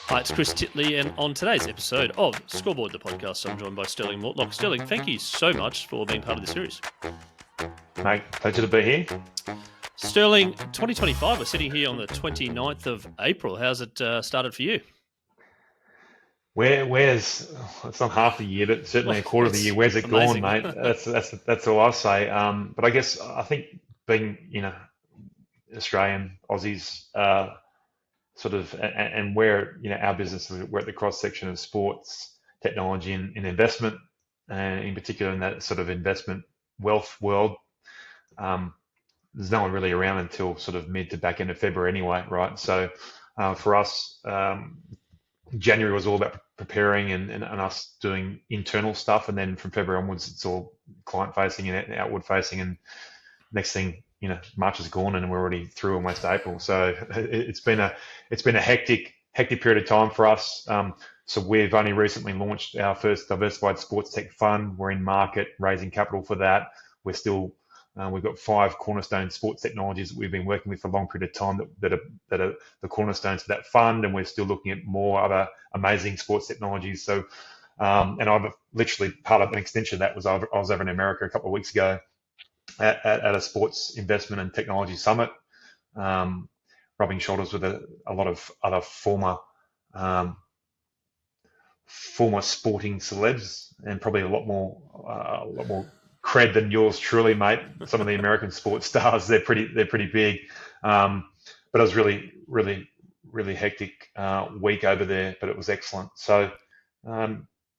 Hi, it's Chris Titley, and on today's episode of Scoreboard, the podcast, I'm joined by Stirling Mortlock. Stirling, thank you so much for being part of the series. Mate, pleasure to be here. Stirling, 2025, we're sitting here on the 29th of April. How's it started for you? Where's it's not half the year, but certainly a quarter of the year. Where's it amazing. gone, mate? That's all I'll say. But I think being Australian Aussies, sort of, and where our business, we're at the cross section of sports, technology, and investment, and in particular in that sort of investment wealth world. There's no one really around until sort of mid to back end of February anyway, right? So for us, January was all about preparing and us doing internal stuff, and then from February onwards, it's all client facing and outward facing. And next thing, March is gone, and we're already through almost April. So it's been a hectic period of time for us. So we've only recently launched our first diversified sports tech fund. We're in market raising capital for that. We're still we've got 5 cornerstone sports technologies that we've been working with for a long period of time that are the cornerstones for that fund, and we're still looking at more other amazing sports technologies. So, and I've literally, part of an extension of that was I was over in America a couple of weeks ago at a sports investment and technology summit, rubbing shoulders with a lot of other former sporting celebs, and probably a lot more cred than yours truly, mate. Some of the American sports stars, they're pretty big. But it was really hectic week over there, but it was excellent. So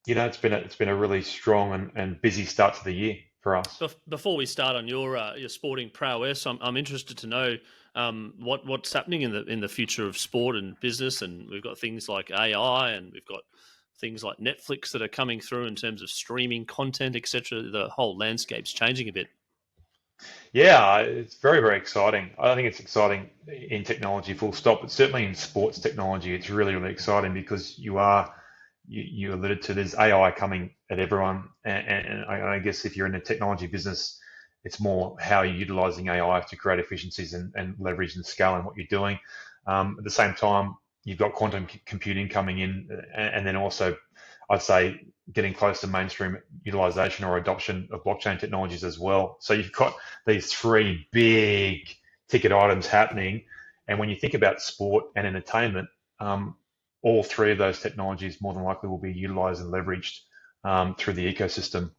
it's been a really strong and busy start to the year for us. Before we start on your sporting prowess, I'm interested to know what's happening in the future of sport and business. And we've got things like AI, and we've got things like Netflix that are coming through in terms of streaming content, etc. The whole landscape's changing a bit. Yeah, it's very, very exciting. I think it's exciting in technology, full stop, but certainly in sports technology, it's really, really exciting because you alluded to, there's AI coming at everyone. And I guess if you're in a technology business, it's more how you're utilizing AI to create efficiencies and leverage and scale in what you're doing. At the same time, you've got quantum computing coming in, and then also, I'd say, getting close to mainstream utilization or adoption of blockchain technologies as well. So you've got these 3 big ticket items happening. And when you think about sport and entertainment, all 3 of those technologies more than likely will be utilized and leveraged through the ecosystem.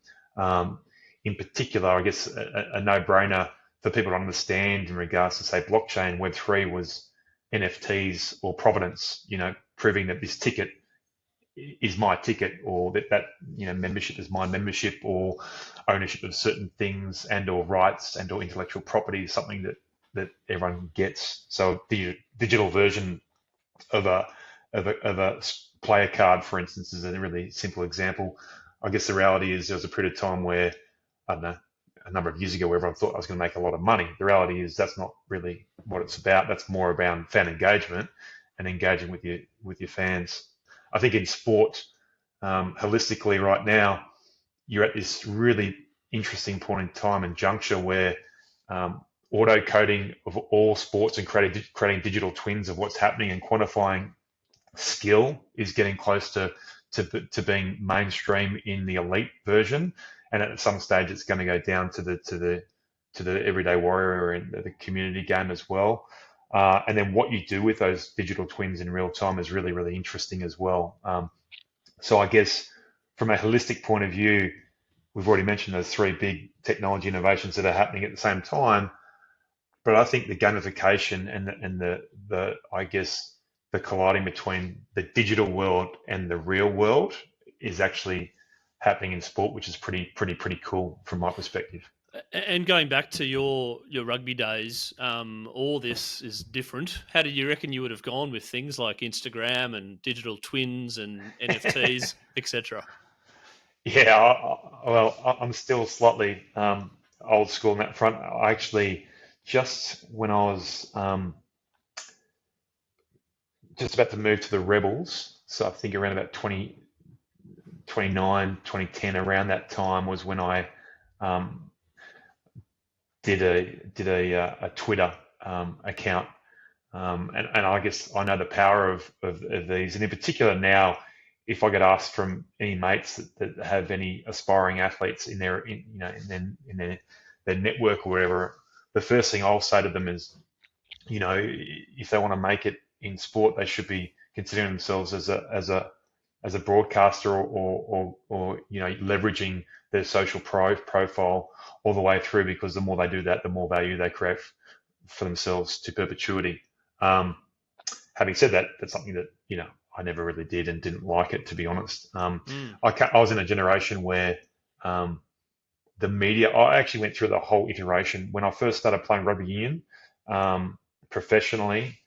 In particular, I guess a no-brainer for people to understand in regards to, say, blockchain, Web3 was NFTs or provenance, proving that this ticket is my ticket, or that membership is my membership, or ownership of certain things and or rights and or intellectual property is something that everyone gets. So the digital version of a player card, for instance, is a really simple example. I guess the reality is there was a period of time where, I don't know, a number of years ago, where everyone thought I was going to make a lot of money. The reality is that's not really what it's about. That's more around fan engagement and engaging with your fans. I think in sport, holistically right now, you're at this really interesting point in time and juncture where auto coding of all sports and creating digital twins of what's happening and quantifying skill is getting close to being mainstream in the elite version. And at some stage, it's going to go down to the everyday warrior and the community game as well. And then what you do with those digital twins in real time is really, really interesting as well. So I guess from a holistic point of view, we've already mentioned those 3 big technology innovations that are happening at the same time. But I think the gamification and the I guess the colliding between the digital world and the real world is actually happening in sport, which is pretty cool from my perspective. And going back to your rugby days, all this is different. How did you reckon you would have gone with things like Instagram and digital twins and NFTs, etc.? Yeah, I'm still slightly old school on that front. I actually, just when I was just about to move to the Rebels, so I think around about 2010, around that time was when I did a Twitter account And I guess I know the power of these, and in particular now, if I get asked from any mates that have any aspiring athletes in their their network or whatever, the first thing I'll say to them is, if they want to make it in sport, they should be considering themselves as a broadcaster or leveraging their social profile all the way through, because the more they do that, the more value they create for themselves to perpetuity. Um, Having said that, that's something that I never really did and didn't like it, to be honest. Mm. I was in a generation where um, the media. I actually went through the whole iteration when I first started playing rugby union professionally.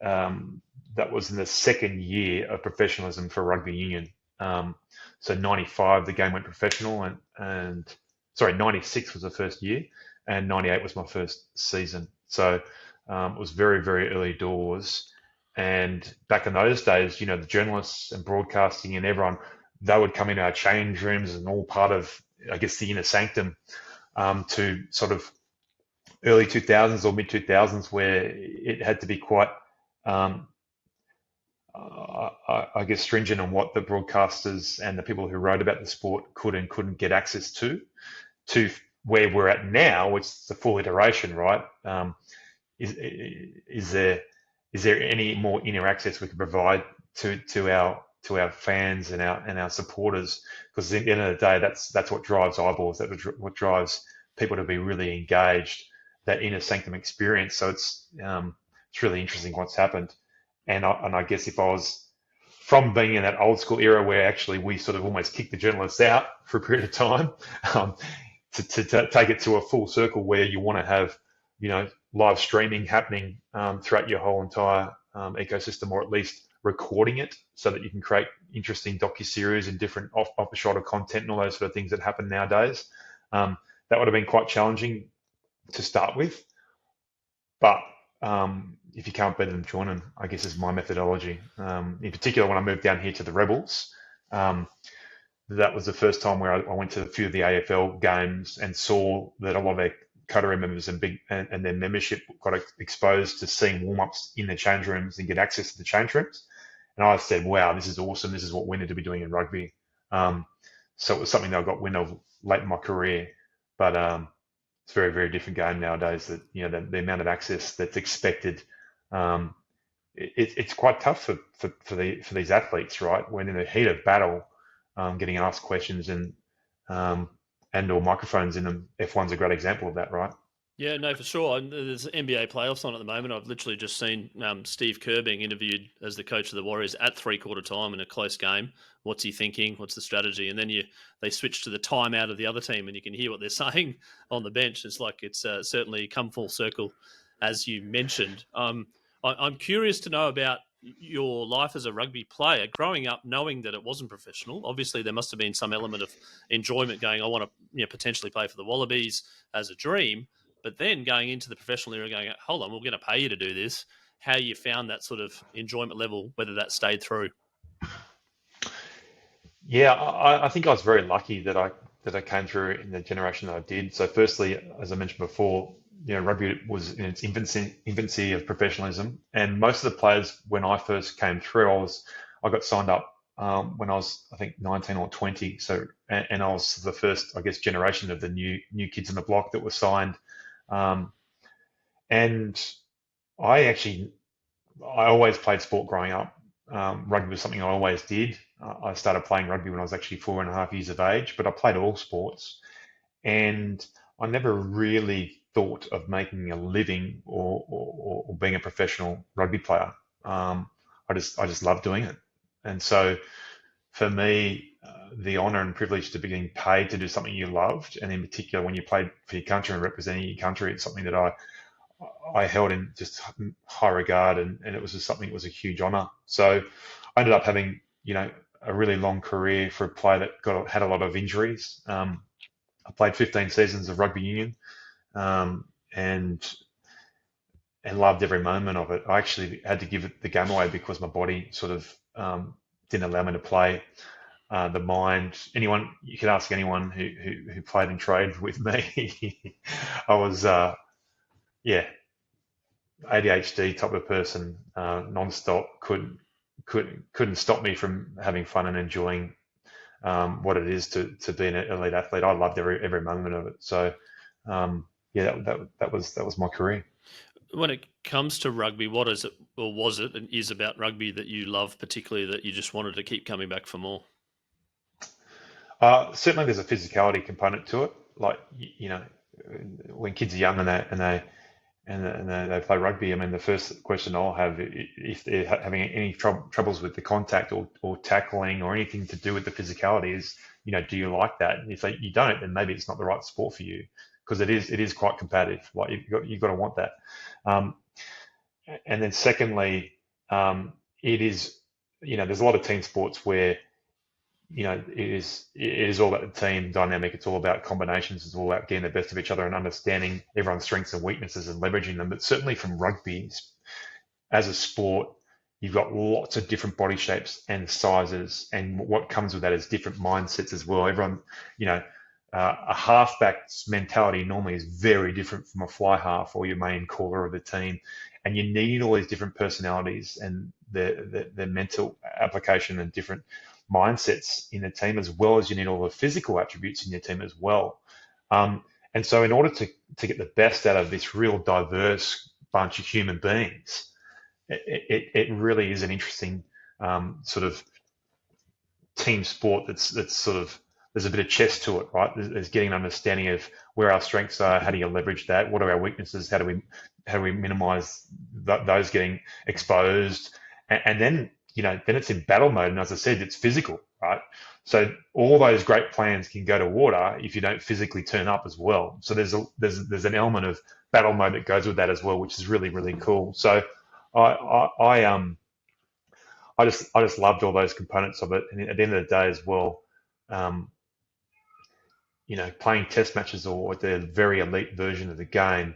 Um, that was in the second year of professionalism for rugby union. So 95, the game went professional, and sorry, 96 was the first year, and 98 was my first season. So it was very, very early doors. And back in those days, the journalists and broadcasting and everyone, they would come in our change rooms and all part of, I guess, the inner sanctum to sort of early 2000s or mid 2000s, where it had to be quite um, I guess, stringent on what the broadcasters and the people who wrote about the sport could and couldn't get access to where we're at now, which is the full iteration, right? Is there any more inner access we can provide to our fans and our supporters? Because at the end of the day, that's what drives eyeballs. That's what drives people to be really engaged. That inner sanctum experience. So it's really interesting what's happened. And I guess if I was from being in that old school era where actually we sort of almost kicked the journalists out for a period of time, um, to take it to a full circle where you want to have, live streaming happening throughout your whole entire ecosystem, or at least recording it so that you can create interesting docuseries and different off the shoulder content and all those sort of things that happen nowadays. That would have been quite challenging to start with. But if you can't beat them, join them, I guess, is my methodology. In particular, when I moved down here to the Rebels, that was the first time where I went to a few of the AFL games and saw that a lot of their coterie members and their membership got exposed to seeing warm-ups in the change rooms and get access to the change rooms. And I said, wow, this is awesome. This is what we need to be doing in rugby. So it was something that I got wind of late in my career. But it's a very, very different game nowadays. That the amount of access that's expected, it's quite tough for these athletes, right? When in the heat of battle, getting asked questions and or microphones in them. F1's a great example of that, right? Yeah, no, for sure. And there's NBA playoffs on at the moment. I've literally just seen Steve Kerr being interviewed as the coach of the Warriors at three-quarter time in a close game. What's he thinking? What's the strategy? And then they switch to the timeout of the other team, and you can hear what they're saying on the bench. It's like it's certainly come full circle, as you mentioned. I'm curious to know about your life as a rugby player, growing up knowing that it wasn't professional. Obviously, there must have been some element of enjoyment going, I want to potentially play for the Wallabies as a dream. But then going into the professional era, going, hold on, we're going to pay you to do this. How you found that sort of enjoyment level, whether that stayed through? Yeah, I think I was very lucky that I came through in the generation that I did. So, firstly, as I mentioned before, rugby was in its infancy of professionalism, and most of the players when I first came through, I got signed up when I was, I think, 19 or 20. So, and I was the first, I guess, generation of the new kids on the block that were signed. And I always played sport growing up. Rugby was something I always did. I started playing rugby when I was actually 4.5 years of age, but I played all sports. And I never really thought of making a living or being a professional rugby player. I just love doing it. And so for me, the honour and privilege to be getting paid to do something you loved, and in particular when you played for your country and representing your country, it's something that I held in just high regard, and it was just something that was a huge honour. So I ended up having a really long career for a player that had a lot of injuries. I played 15 seasons of rugby union, and loved every moment of it. I actually had to give the game away because my body sort of didn't allow me to play. The mind, you could ask anyone who played and traded with me. I was, yeah, ADHD type of person, non-stop, couldn't stop me from having fun and enjoying what it is to be an elite athlete. I loved every moment of it. So yeah, that was my career. When it comes to rugby, what is it, or was it, and is about rugby that you love particularly that you just wanted to keep coming back for more? Certainly, there's a physicality component to it. Like when kids are young and they play rugby, I mean, the first question I'll have if they're having any troubles with the contact or tackling or anything to do with the physicality is, do you like that? And if you don't, then maybe it's not the right sport for you because it is quite competitive. Like you've got to want that. Um, and then secondly, it is, there's a lot of team sports where it is all about the team dynamic. It's all about combinations. It's all about getting the best of each other and understanding everyone's strengths and weaknesses and leveraging them. But certainly from rugby as a sport, you've got lots of different body shapes and sizes, and what comes with that is different mindsets as well. Everyone, a halfback's mentality normally is very different from a fly half or your main caller of the team, and you need all these different personalities and the mental application and different mindsets in the team, as well as you need all the physical attributes in your team as well. And so in order to get the best out of this real diverse bunch of human beings, it really is an interesting sort of team sport that's sort of, there's a bit of chess to it, right? There's getting an understanding of where our strengths are, how do you leverage that, what are our weaknesses, how do we minimize those getting exposed, and then then it's in battle mode, and as I said, it's physical, right? So all those great plans can go to water if you don't physically turn up as well. So there's an element of battle mode that goes with that as well, which is really really cool. So I just loved all those components of it, and at the end of the day as well, um, playing test matches or the very elite version of the game,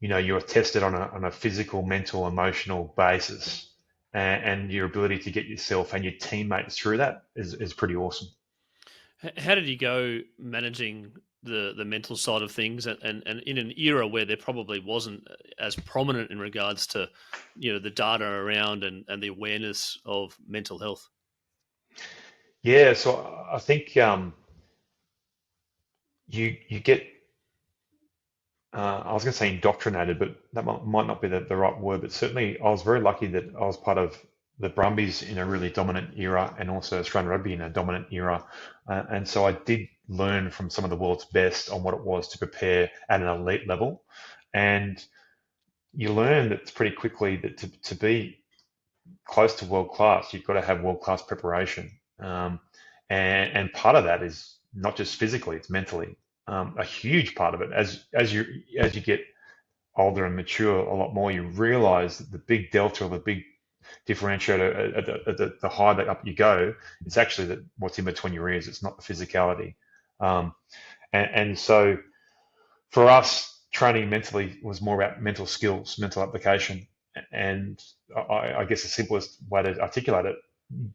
you're tested on a physical, mental, emotional basis, and your ability to get yourself and your teammates through that is pretty awesome. How did you go managing the mental side of things, and in an era where there probably wasn't as prominent in regards to the data around and the awareness of mental health? Yeah, so I think you get I was going to say indoctrinated, but that might not be the right word. But certainly, I was very lucky that I was part of the Brumbies in a really dominant era, and also Australian rugby in a dominant era. And so I did learn from some of the world's best on what it was to prepare at an elite level. And you learn that pretty quickly that to be close to world class, you've got to have world class preparation. And part of that is not just physically, it's mentally. A huge part of it. As you get older and mature a lot more, you realize that the big delta or the big differentiator at the higher up you go, it's actually what's in between your ears. It's not the physicality. Um, and so for us, training mentally was more about mental skills, mental application. And I guess the simplest way to articulate it,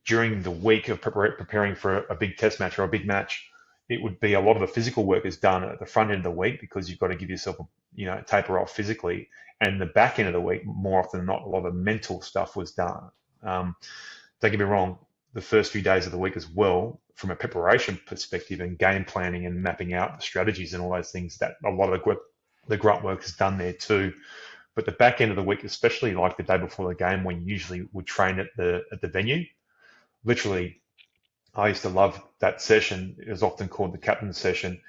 during the week of preparing for a big test match or a big match, it would be a lot of the physical work is done at the front end of the week because you've got to give yourself taper off physically, and the back end of the week, more often than not, a lot of the mental stuff was done. Don't get me wrong, the first few days of the week as well, from a preparation perspective and game planning and mapping out the strategies and all those things, that a lot of the grunt work is done there too. But the back end of the week, especially like the day before the game, when you usually would train at the venue, literally, I used to love that session. It was often called the captain's session,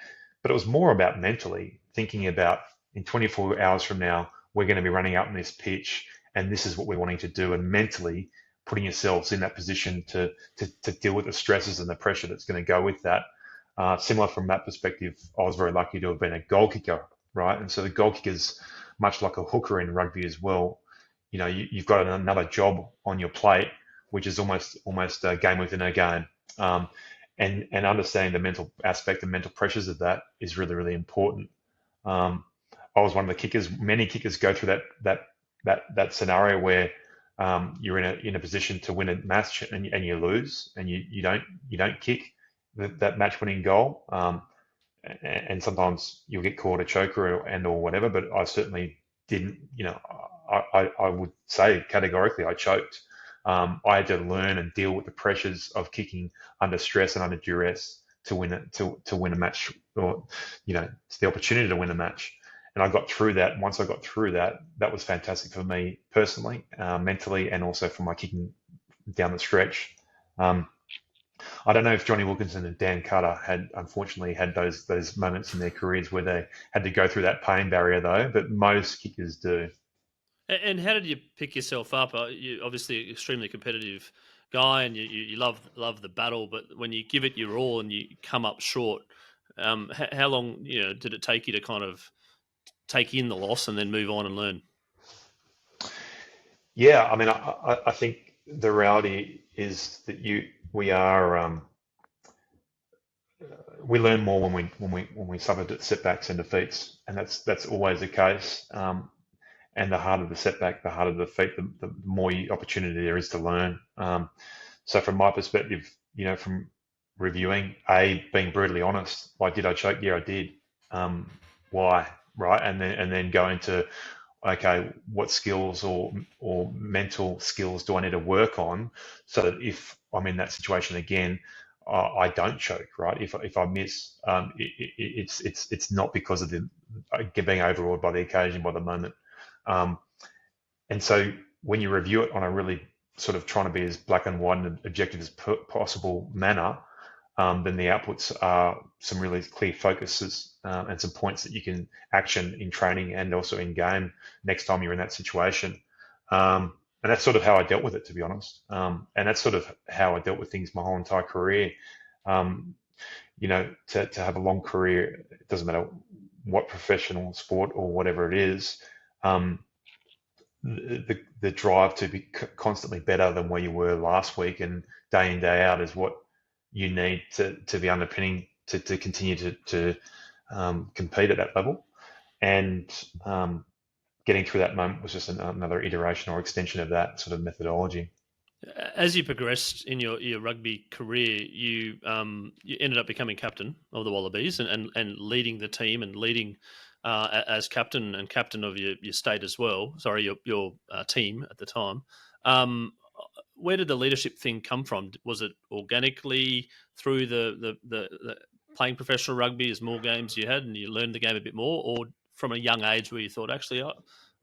but it was more about mentally thinking about, in 24 hours from now, we're going to be running out on this pitch, and this is what we're wanting to do, and mentally putting yourselves in that position to deal with the stresses and the pressure that's going to go with that. Similar from that perspective, I was very lucky to have been a goal kicker, right? And so the goal kicker's much like a hooker in rugby as well. You've got another job on your plate, which is almost a game within a game. And understanding the mental aspect and mental pressures of that is really, really important. I was one of the kickers. Many kickers go through that scenario where you're in a position to win a match and you lose and you don't kick that match winning goal. And sometimes you'll get caught a choker or whatever. But I certainly didn't. I would say categorically I choked. I had to learn and deal with the pressures of kicking under stress and under duress to win it, to win a match, or it's the opportunity to win a match. And I got through that. Once I got through that, that was fantastic for me personally, mentally, and also for my kicking down the stretch. Um, I don't know if Johnny Wilkinson and Dan Carter had unfortunately had those moments in their careers where they had to go through that pain barrier though, but most kickers do. And how did you pick yourself up? You obviously an extremely competitive guy, and you love the battle. But when you give it your all and you come up short, how long did it take you to kind of take in the loss and then move on and learn? Yeah, I mean, I think the reality is that we are we learn more when we suffer setbacks and defeats, and that's always the case. And the harder the setback, the harder the defeat, the more opportunity there is to learn. So from my perspective, from reviewing, being brutally honest, like, did I choke? Yeah, I did. Why? Right? And then go into, okay, what skills or mental skills do I need to work on so that if I'm in that situation again, I don't choke, right? If I miss, it's not because of the being overawed by the occasion, by the moment. Um, and so when you review it on a really sort of trying to be as black and white and objective as possible manner, then the outputs are some really clear focuses, and some points that you can action in training and also in game next time you're in that situation. And that's sort of how I dealt with it, to be honest. And that's sort of how I dealt with things my whole entire career. Um, to have a long career, it doesn't matter what professional sport or whatever it is. Um, the drive to be constantly better than where you were last week and day in, day out is what you need to be underpinning to continue to compete at that level. And getting through that moment was just another iteration or extension of that sort of methodology. As you progressed in your rugby career, you ended up becoming captain of the Wallabies and leading the team and leading as captain and captain of your state as well. Sorry, your team at the time. Where did the leadership thing come from? Was it organically through the playing professional rugby as more games you had and you learned the game a bit more, or from a young age where you thought, actually,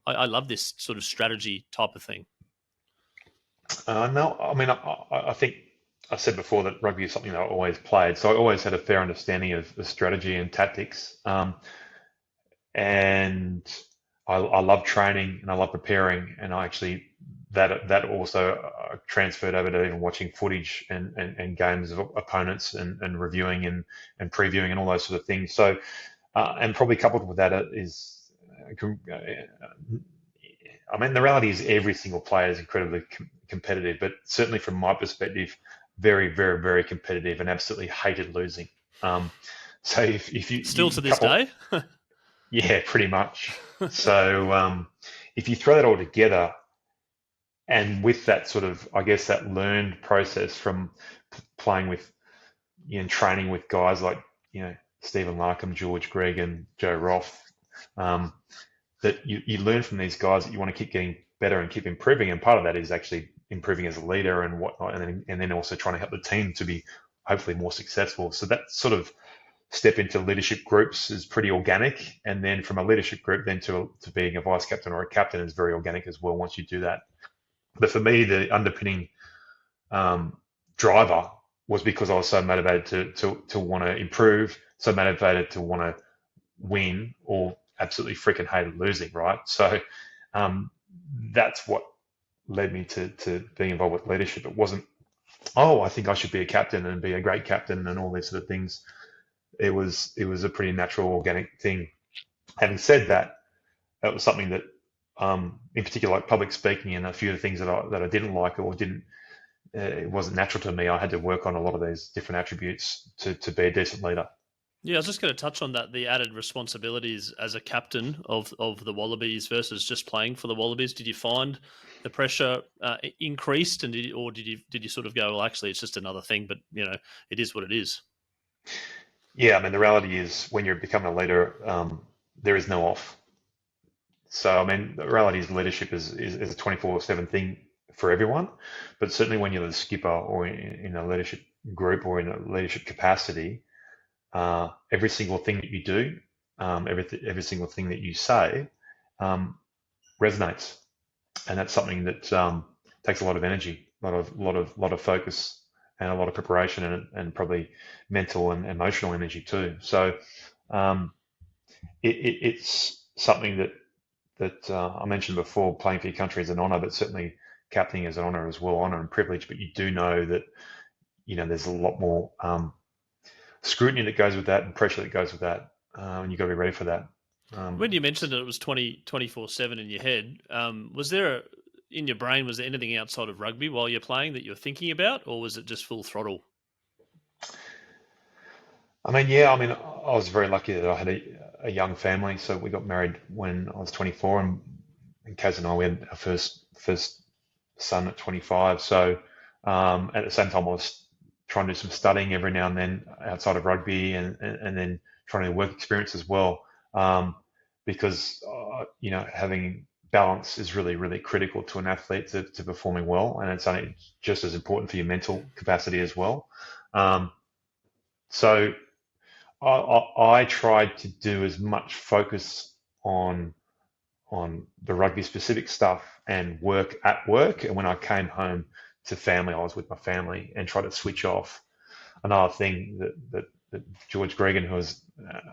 I love this sort of strategy type of thing? No, I mean, I think I said before that rugby is something that I always played, so I always had a fair understanding of the strategy and tactics. And I love training and I love preparing, and I actually that also transferred over to even watching footage and games of opponents and reviewing and previewing and all those sort of things. So, and probably coupled with that is, I mean, the reality is every single player is incredibly competitive, but certainly from my perspective, very, very, very competitive and absolutely hated losing. So if Still you to this couple, day? yeah, pretty much. So if you throw that all together, and with that sort of, I guess, that learned process from playing with, training with guys like, Stephen Larkham, George Gregg, and Joe Roth, um, that you learn from these guys that you want to keep getting better and keep improving. And part of that is actually improving as a leader and whatnot, and then also trying to help the team to be hopefully more successful. So that sort of step into leadership groups is pretty organic, and then from a leadership group then to being a vice captain or a captain is very organic as well once you do that. But for me, the underpinning driver was because I was so motivated to want to improve, so motivated to want to win, or absolutely freaking hated losing, right? So that's what led me to being involved with leadership. It wasn't, oh, I think I should be a captain and be a great captain and all these sort of things. It was a pretty natural, organic thing. Having said that, that was something that, in particular, like public speaking and a few of the things that I didn't like or didn't, it wasn't natural to me. I had to work on a lot of these different attributes to be a decent leader. Yeah, I was just going to touch on that, the added responsibilities as a captain of the Wallabies versus just playing for the Wallabies. Did you find the pressure increased, and did you sort of go, well, actually, it's just another thing, but it is what it is? Yeah, I mean, the reality is when you're becoming a leader, there is no off. So, I mean, the reality is leadership is a 24/7 thing for everyone, but certainly when you're the skipper or in a leadership group or in a leadership capacity, every single thing that you do, every single thing that you say, um, resonates, and that's something that takes a lot of energy, lot of focus, and a lot of preparation, and probably mental and emotional energy too. So um, it's something that I mentioned before. Playing for your country is an honour, but certainly captaining is an honour as well, honour and privilege. But you do know that there's a lot more scrutiny that goes with that and pressure that goes with that, and you've got to be ready for that. When you mentioned that it was 24/7 in your head, was there in your brain, was there anything outside of rugby while you're playing that you're thinking about, or was it just full throttle? I mean, yeah, I mean, I was very lucky that I had a young family. So we got married when I was 24, and Kaz and I, we had our first son at 25. So at the same time, I was trying to do some studying every now and then outside of rugby, and then trying to do work experience as well. Because having balance is really, really critical to an athlete to performing well, and it's only just as important for your mental capacity as well. Um, so I tried to do as much focus on the rugby specific stuff and work at work, and when I came home to family, I was with my family and tried to switch off. Another thing that George Gregan, who was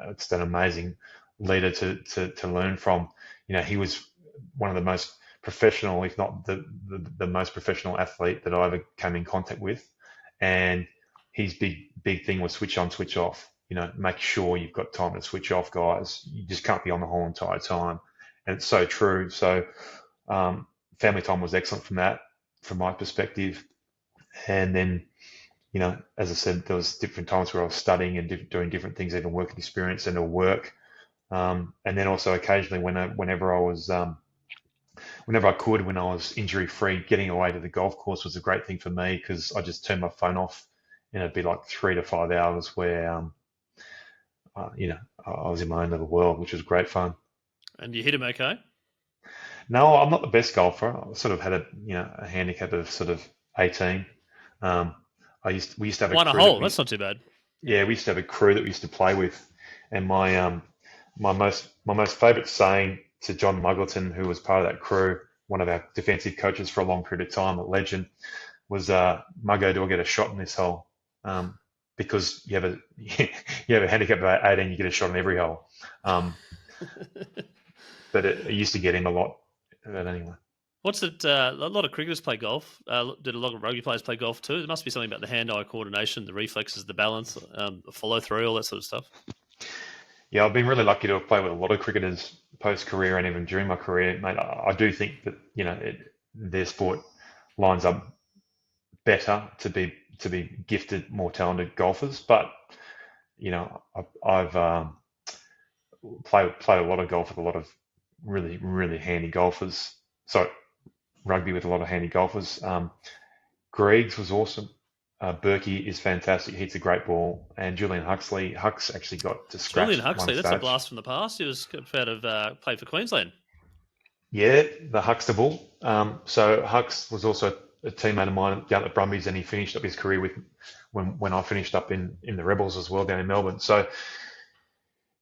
it's an amazing leader to learn from, he was one of the most professional, if not the most professional athlete that I ever came in contact with, and his big thing was switch on, switch off. Make sure you've got time to switch off, guys. You just can't be on the whole entire time, and it's so true. So family time was excellent from my perspective, and then as I said, there was different times where I was studying and doing different things, even work experience and work, and then also occasionally whenever I could, when I was injury free, getting away to the golf course was a great thing for me, because I just turned my phone off, and it'd be like 3 to 5 hours where I was in my own little world, which was great fun. And you hit him okay? No, I'm not the best golfer. I sort of had a handicap of sort of 18. Um, we used to have a One a crew that hole. we That's not too bad. yeah we used to have a crew that we used to play with, and my most favourite saying to John Muggleton, who was part of that crew, one of our defensive coaches for a long period of time, a legend, was Muggo, do I get a shot in this hole? Because you have a you have a handicap of 18, you get a shot in every hole. Um, but it used to get him a lot. But anyway. What's it? A lot of cricketers play golf. Did a lot of rugby players play golf too? There must be something about the hand-eye coordination, the reflexes, the balance, the follow-through, all that sort of stuff. Yeah, I've been really lucky to have played with a lot of cricketers post-career and even during my career, mate. I do think that their sport lines up better to be gifted more talented golfers. But I've played a lot of golf with a lot of really, really handy golfers. So rugby with a lot of handy golfers. Greg's was awesome. Berkey is fantastic. He hits a great ball. And Julian Huxley, Hux actually got to scratch Julian at one Huxley, that's a stage. blast from the past. He was out of played for Queensland. Yeah, the Huxtable. So Hux was also a teammate of mine down at Brumbies, and he finished up his career with when I finished up in the Rebels as well down in Melbourne. So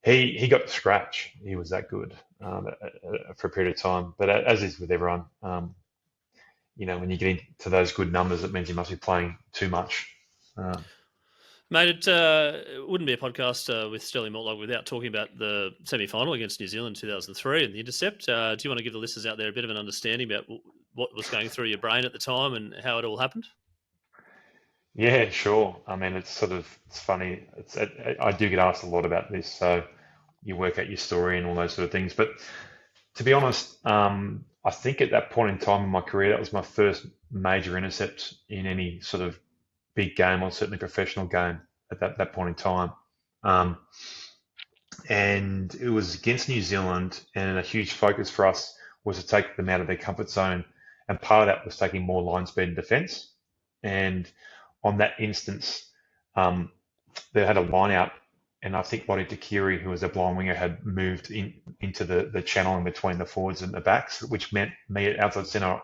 he got to scratch. He was that good for a period of time. But as is with everyone, when you get into those good numbers, it means you must be playing too much. Mate, it wouldn't be a podcast with Stirling Mortlock without talking about the semi-final against New Zealand in 2003 and the Intercept. Do you want to give the listeners out there a bit of an understanding about what was going through your brain at the time and how it all happened? Yeah, sure. I mean, it's funny. I do get asked a lot about this, so you work out your story and all those sort of things. But to be honest, I think at that point in time in my career, that was my first major intercept in any sort of big game, or certainly professional game at that point in time. Um, and it was against New Zealand, and a huge focus for us was to take them out of their comfort zone. And part of that was taking more line speed and defence. And on that instance, they had a line out and I think Lottie Takiri, who was a blind winger, had moved into the channel in between the forwards and the backs, which meant me at outside centre,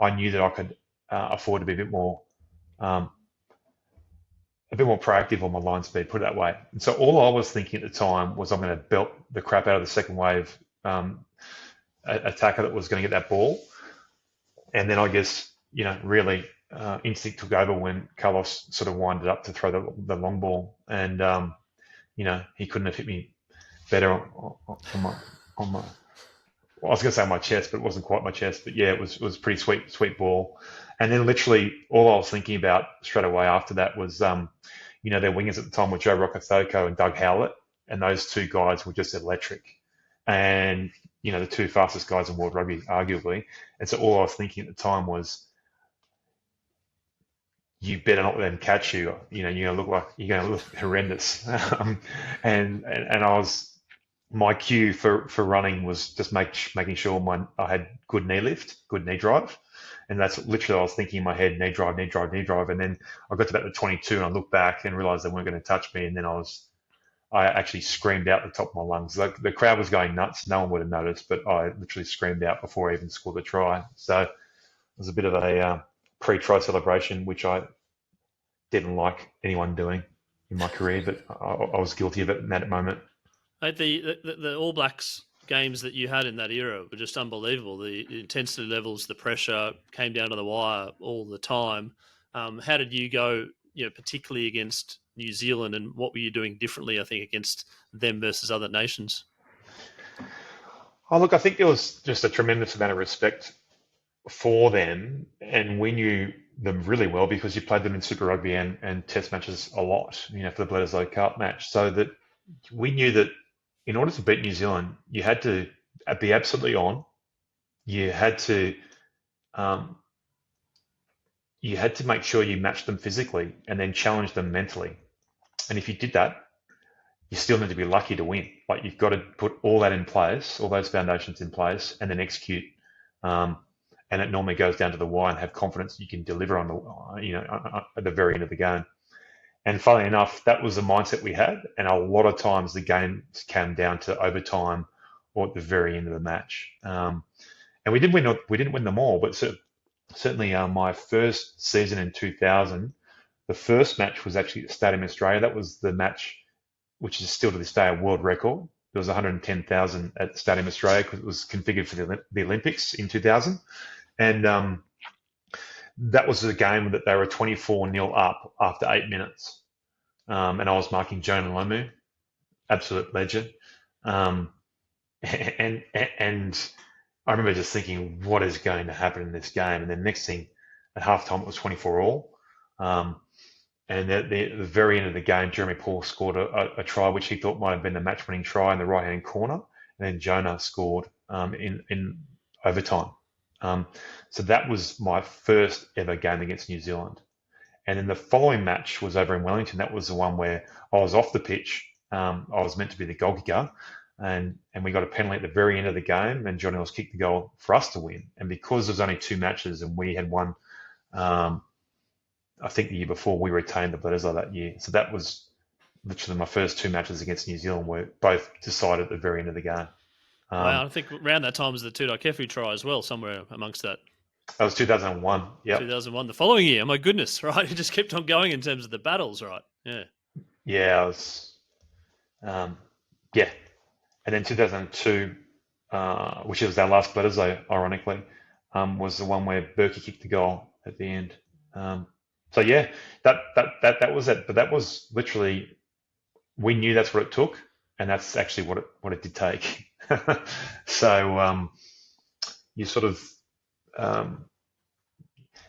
I knew that I could afford to be um, a bit more proactive on my line speed, put it that way. And so all I was thinking at the time was I'm going to belt the crap out of the second wave attacker that was going to get that ball. And then I guess, really instinct took over when Carlos sort of winded up to throw the long ball. And, he couldn't have hit me better on my well, I was going to say on my chest, but it wasn't quite my chest. But yeah, it was pretty sweet ball. And then literally all I was thinking about straight away after that was, their wingers at the time were Joe Rokocoko and Doug Howlett, and those two guys were just electric. And the two fastest guys in world rugby, arguably. And so all I was thinking at the time was, you better not let them catch you. You're going to look horrendous. And my cue for running was just making sure I had good knee lift, good knee drive. And that's literally what I was thinking in my head, knee drive, knee drive, knee drive. And then I got to about the 22 and I looked back and realized they weren't going to touch me. And then I actually screamed out the top of my lungs. The crowd was going nuts. No one would have noticed, but I literally screamed out before I even scored the try. So it was a bit of a pre-try celebration, which I didn't like anyone doing in my career, but I was guilty of it in that moment. The All Blacks games that you had in that era were just unbelievable. The intensity levels, the pressure came down to the wire all the time. How did you go, particularly against New Zealand, and what were you doing differently, I think, against them versus other nations? Oh, look, I think there was just a tremendous amount of respect for them, and we knew them really well because you played them in Super Rugby and Test matches a lot, for the Bledisloe Cup match. So that we knew that in order to beat New Zealand, you had to be absolutely on. You had to make sure you matched them physically and then challenge them mentally. And if you did that, you still need to be lucky to win. Like, you've got to put all that in place, all those foundations in place, and then execute. And it normally goes down to the wire and have confidence you can deliver on at the very end of the game. And funnily enough, that was the mindset we had. And a lot of times the games came down to overtime or at the very end of the match. And we didn't win them all, but certainly my first season in 2000, the first match was actually at Stadium Australia. That was the match, which is still to this day a world record. There was 110,000 at Stadium Australia because it was configured for the Olympics in 2000. And that was a game that they were 24-0 up after 8 minutes. And I was marking Jonah Lomu, absolute legend. And I remember just thinking, what is going to happen in this game? And then next thing, at halftime, it was 24-all. And at the very end of the game, Jeremy Paul scored a try which he thought might have been the match-winning try in the right-hand corner. And then Jonah scored in overtime. So that was my first ever game against New Zealand. And then the following match was over in Wellington. That was the one where I was off the pitch. I was meant to be the goal kicker. And we got a penalty at the very end of the game, and Johnny Ellis kicked the goal for us to win. And because there's only 2 matches and we had won, I think the year before, we retained the Bledisloe that year. So that was literally my first 2 matches against New Zealand were both decided at the very end of the game. Wow, I think around that time was the Tudor-Kefu try as well, somewhere amongst that. That was 2001. Yeah, 2001. The following year, my goodness, right? It just kept on going in terms of the battles, right? Yeah. Yeah, I was. Yeah, and then 2002, which was our last Bledisloe, ironically, was the one where Berkey kicked the goal at the end. So yeah, that was it. But that was literally, we knew that's what it took, and that's actually what it did take. So you sort of,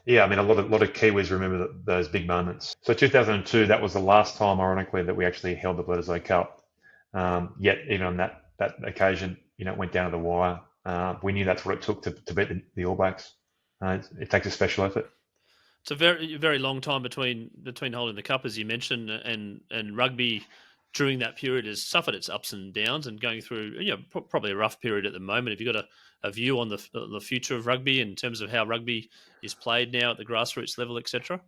yeah, I mean, a lot of Kiwis remember those big moments. So 2002, that was the last time, ironically, that we actually held the Bledisloe Cup. Yet even on that occasion, it went down to the wire. We knew that's what it took to beat the All Blacks. It takes a special effort. It's a very, very long time between holding the cup, as you mentioned, and rugby during that period has suffered its ups and downs and going through, probably a rough period at the moment. Have you got a view on the future of rugby in terms of how rugby is played now at the grassroots level, etc.?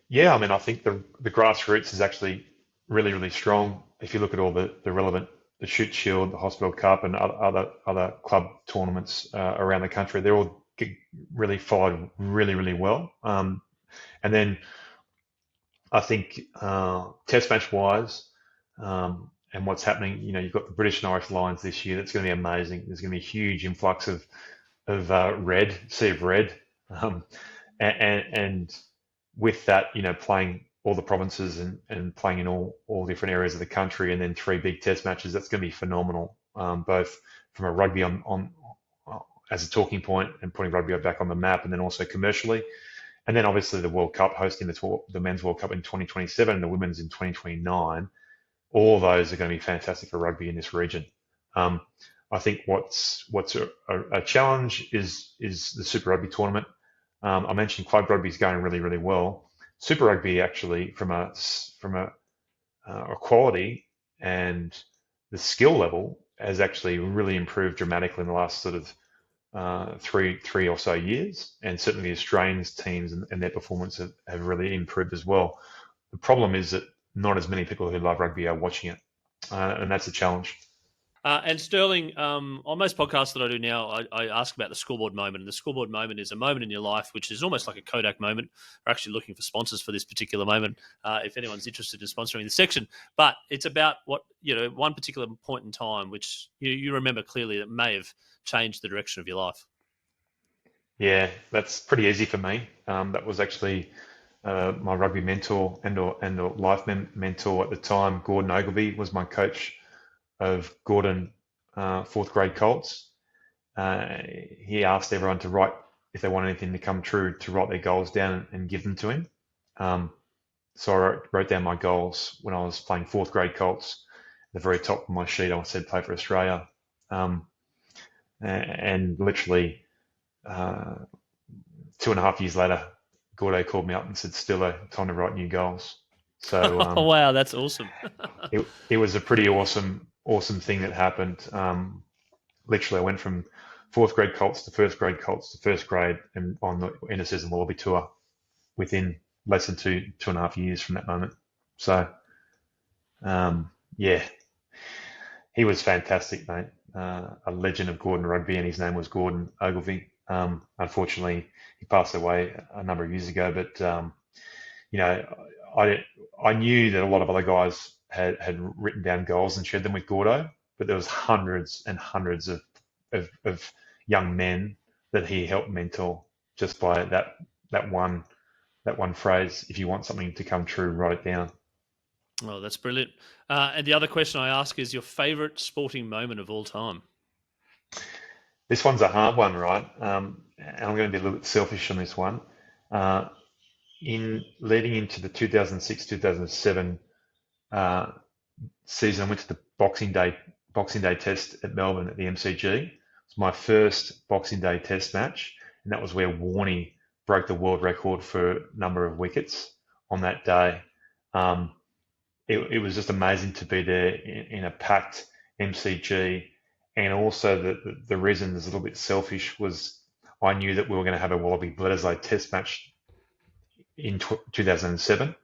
Yeah, I mean, I think the grassroots is actually really, really strong. If you look at all the relevant, the Shoot Shield, the Hospital Cup, and other club tournaments around the country, they're all really followed really, really well. And then I think Test match wise, and what's happening, you've got the British and Irish Lions this year. That's going to be amazing. There's going to be a huge influx of red, sea of red, um, and with that, playing all the provinces and playing in all different areas of the country, and then three big Test matches. That's going to be phenomenal, both from a rugby on as a talking point and putting rugby back on the map, and then also commercially. And then obviously the World Cup, hosting the Men's World Cup in 2027 and the Women's in 2029. All of those are going to be fantastic for rugby in this region. I think what's a challenge is the Super Rugby tournament. I mentioned club rugby is going really, really well. Super Rugby actually, from a quality and the skill level, has actually really improved dramatically in the last sort of three or so years, and certainly the Australians teams and their performance have really improved as well. The problem is that not as many people who love rugby are watching it, and that's a challenge. And Sterling, on most podcasts that I do now, I ask about the scoreboard moment. And the scoreboard moment is a moment in your life which is almost like a Kodak moment. We're actually looking for sponsors for this particular moment, if anyone's interested in sponsoring the section. But it's about one particular point in time which you remember clearly that may have changed the direction of your life. Yeah, that's pretty easy for me. That was actually my rugby mentor and a life mentor at the time. Gordon Ogilvie was my coach of Gordon fourth grade Colts. He asked everyone to write, if they want anything to come true, to write their goals down and give them to him. So I wrote down my goals when I was playing fourth grade Colts. At the very top of my sheet, I said play for Australia. And literally 2.5 years later, Gordo called me up and said, "Stillo, time to write new goals." So wow, that's awesome. it was a pretty awesome thing that happened. Literally, I went from fourth grade Colts to first grade Colts to first grade, and on the Intercepts and Wallaby tour within less than 2.5 years from that moment. So yeah, he was fantastic, mate. A legend of Gordon rugby, and his name was Gordon Ogilvie. Unfortunately, he passed away a number of years ago, but I knew that a lot of other guys had written down goals and shared them with Gordo, but there was hundreds and hundreds of young men that he helped mentor just by that one phrase. If you want something to come true, write it down. Oh, that's brilliant. And the other question I ask is your favourite sporting moment of all time? This one's a hard one, right? And I'm going to be a little bit selfish on this one. In leading into the 2006-2007 season, I went to the Boxing Day test at Melbourne at the MCG. It's my first Boxing Day test match, and that was where Warney broke the world record for number of wickets on that day. It was just amazing to be there in a packed MCG, and also the reason is a little bit selfish was I knew that we were going to have a Wallaby Bledisloe test match in 2007,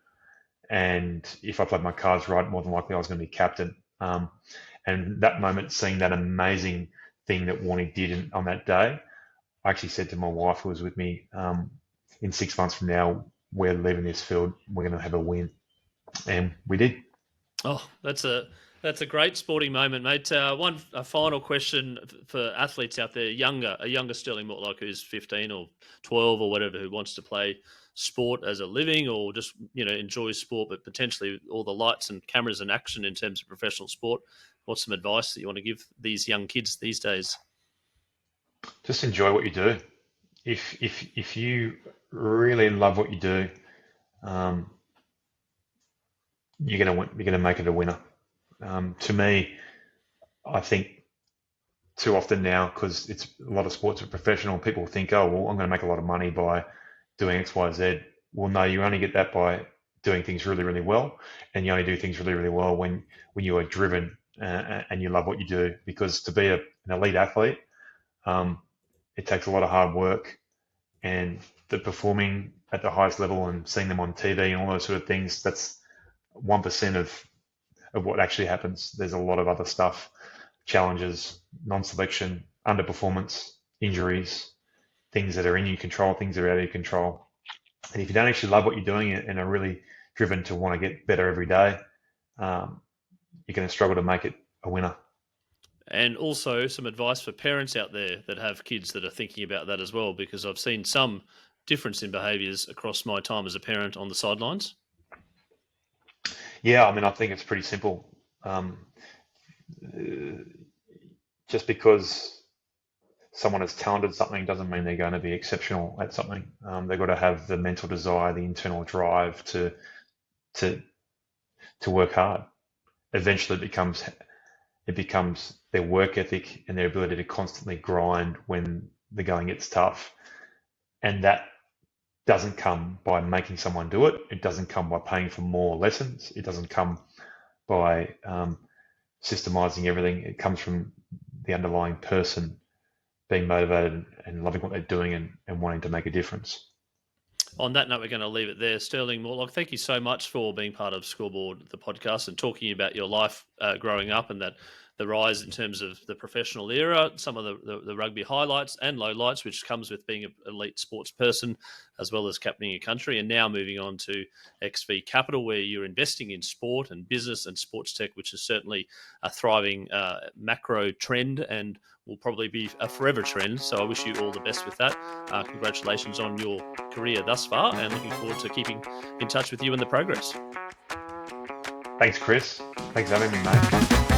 and if I played my cards right, more than likely I was going to be captain. And that moment, seeing that amazing thing that Warney did on that day, I actually said to my wife, who was with me, in 6 months from now, we're leaving this field, we're going to have a win. And we did. Oh, that's a great sporting moment, mate. A final question for athletes out there, a younger Stirling Mortlock who's 15 or 12 or whatever, who wants to play sport as a living or just enjoys sport, but potentially all the lights and cameras and action in terms of professional sport. What's some advice that you want to give these young kids these days? Just enjoy what you do. If you really love what you do, you're gonna make it a winner. To me, I think too often now, because it's a lot of sports are professional, people think, oh well, I'm going to make a lot of money by doing X, Y, Z. Well, no, you only get that by doing things really, really well, and you only do things really, really well when you are driven and you love what you do. Because to be an elite athlete, it takes a lot of hard work, and the performing at the highest level and seeing them on TV and all those sort of things, that's 1% of what actually happens. There's a lot of other stuff, challenges, non-selection, underperformance, injuries, things that are in your control, things that are out of your control. And if you don't actually love what you're doing and are really driven to want to get better every day, you're going to struggle to make it a winner. And also some advice for parents out there that have kids that are thinking about that as well, because I've seen some difference in behaviours across my time as a parent on the sidelines. Yeah, I mean, I think it's pretty simple. Just because someone is talented at something doesn't mean they're going to be exceptional at something. They've got to have the mental desire, the internal drive to work hard. Eventually, it becomes their work ethic and their ability to constantly grind when the going gets tough. And that doesn't come by making someone do it. It doesn't come by paying for more lessons. It doesn't come by systemizing everything. It comes from the underlying person being motivated and loving what they're doing and wanting to make a difference. On that note, we're going to leave it there. Sterling Mortlock, thank you so much for being part of Scoreboard, the podcast, and talking about your life growing up and that the rise in terms of the professional era, some of the rugby highlights and lowlights, which comes with being an elite sports person, as well as captaining a country, and now moving on to XV Capital, where you're investing in sport and business and sports tech, which is certainly a thriving macro trend and will probably be a forever trend. So I wish you all the best with that. Congratulations on your career thus far, and looking forward to keeping in touch with you in the progress. Thanks, Chris. Thanks for having me, mate.